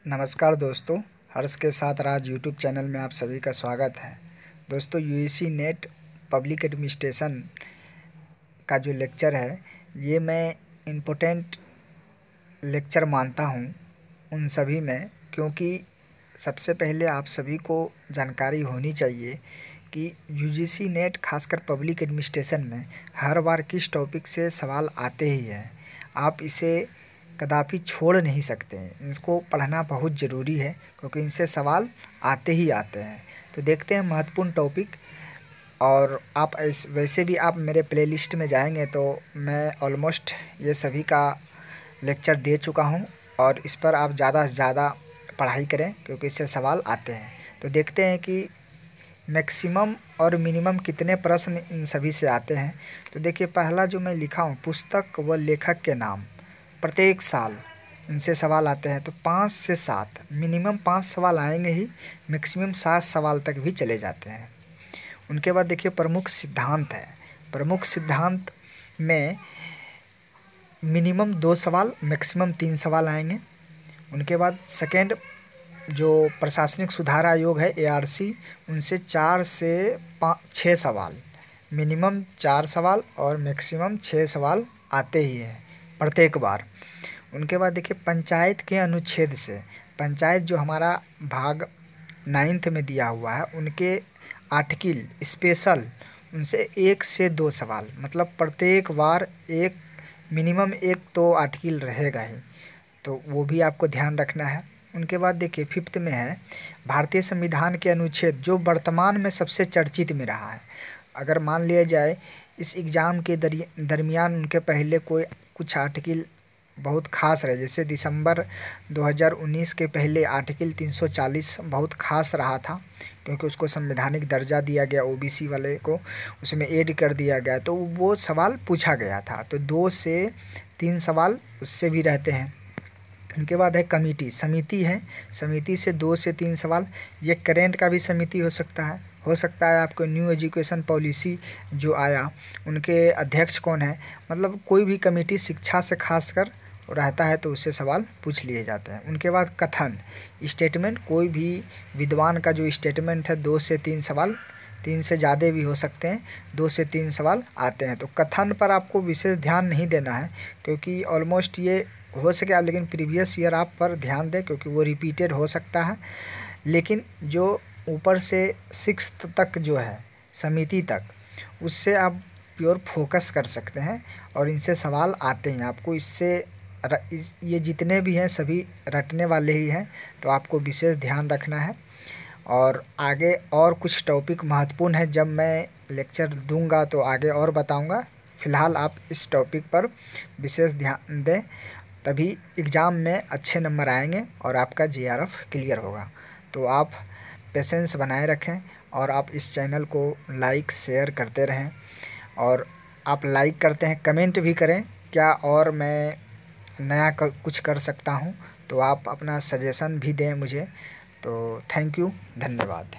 नमस्कार दोस्तों, हर्ष के साथ राज यूट्यूब चैनल में आप सभी का स्वागत है। दोस्तों, यूजीसी नेट पब्लिक एडमिनिस्ट्रेशन का जो लेक्चर है, ये मैं इम्पोर्टेंट लेक्चर मानता हूँ उन सभी में, क्योंकि सबसे पहले आप सभी को जानकारी होनी चाहिए कि यूजीसी नेट खासकर पब्लिक एडमिनिस्ट्रेशन में हर बार किस टॉपिक से सवाल आते ही हैं। आप इसे कदापि छोड़ नहीं सकते हैं, इसको पढ़ना बहुत ज़रूरी है क्योंकि इनसे सवाल आते ही आते हैं। तो देखते हैं महत्वपूर्ण टॉपिक। और आप वैसे भी आप मेरे प्लेलिस्ट में जाएंगे तो मैं ऑलमोस्ट ये सभी का लेक्चर दे चुका हूँ और इस पर आप ज़्यादा से ज़्यादा पढ़ाई करें क्योंकि इससे सवाल आते हैं। तो देखते हैं कि मैक्सिमम और मिनिमम कितने प्रश्न इन सभी से आते हैं। तो देखिए, पहला जो मैं लिखा हूँ, पुस्तक व लेखक के नाम, प्रत्येक साल इनसे सवाल आते हैं। तो 5 से 7 मिनिमम 5 सवाल आएंगे ही, मैक्सिमम 7 सवाल तक भी चले जाते हैं। उनके बाद देखिए, प्रमुख सिद्धांत है। प्रमुख सिद्धांत में मिनिमम 2 सवाल, मैक्सिमम 3 सवाल आएंगे। उनके बाद सेकेंड जो प्रशासनिक सुधार आयोग है ARC, उनसे 4 से 6 सवाल, मिनिमम 4 सवाल और मैक्सिमम 6 सवाल आते ही हैं प्रत्येक बार। उनके बाद देखिए, पंचायत के अनुच्छेद से, पंचायत जो हमारा भाग 9th में दिया हुआ है, उनके आर्टिकल स्पेशल, उनसे 1 से 2 सवाल, मतलब प्रत्येक बार एक मिनिमम एक तो आर्टिकल रहेगा ही, तो वो भी आपको ध्यान रखना है। उनके बाद देखिए, 5th में है भारतीय संविधान के अनुच्छेद, जो वर्तमान में सबसे चर्चित में रहा है। अगर मान लिया जाए इस एग्ज़ाम के दरमियान उनके पहले कोई कुछ आर्टिकल बहुत खास रहे, जैसे दिसंबर 2019 के पहले आर्टिकल 340 बहुत खास रहा था क्योंकि उसको संवैधानिक दर्जा दिया गया, OBC वाले को उसमें ऐड कर दिया गया, तो वो सवाल पूछा गया था। तो 2 से 3 सवाल उससे भी रहते हैं। उनके बाद है कमेटी, समिति है, समिति से 2 से 3 सवाल। ये करेंट का भी समिति हो सकता है आपको न्यू एजुकेशन पॉलिसी जो आया, उनके अध्यक्ष कौन है, मतलब कोई भी कमेटी शिक्षा से खासकर रहता है तो उससे सवाल पूछ लिए जाते हैं। उनके बाद कथन, स्टेटमेंट, कोई भी विद्वान का जो स्टेटमेंट है, 2 से 3 सवाल, 3 से ज़्यादा भी हो सकते हैं, 2 से 3 सवाल आते हैं। तो कथन पर आपको विशेष ध्यान नहीं देना है क्योंकि ऑलमोस्ट ये हो सके आप, लेकिन प्रीवियस ईयर आप पर ध्यान दें क्योंकि वो रिपीटेड हो सकता है। लेकिन जो ऊपर से 6th तक जो है, समिति तक, उससे आप प्योर फोकस कर सकते हैं और इनसे सवाल आते हैं आपको। ये जितने भी हैं सभी रटने वाले ही हैं, तो आपको विशेष ध्यान रखना है। और आगे और कुछ टॉपिक महत्वपूर्ण है, जब मैं लेक्चर दूंगा तो आगे और बताऊंगा। फ़िलहाल आप इस टॉपिक पर विशेष ध्यान दें, तभी एग्ज़ाम में अच्छे नंबर आएंगे और आपका JRF क्लियर होगा। तो आप पेशेंस बनाए रखें और आप इस चैनल को लाइक शेयर करते रहें। और आप लाइक करते हैं, कमेंट भी करें क्या और मैं नया कुछ कर सकता हूं, तो आप अपना सजेशन भी दें मुझे। तो थैंक यू, धन्यवाद।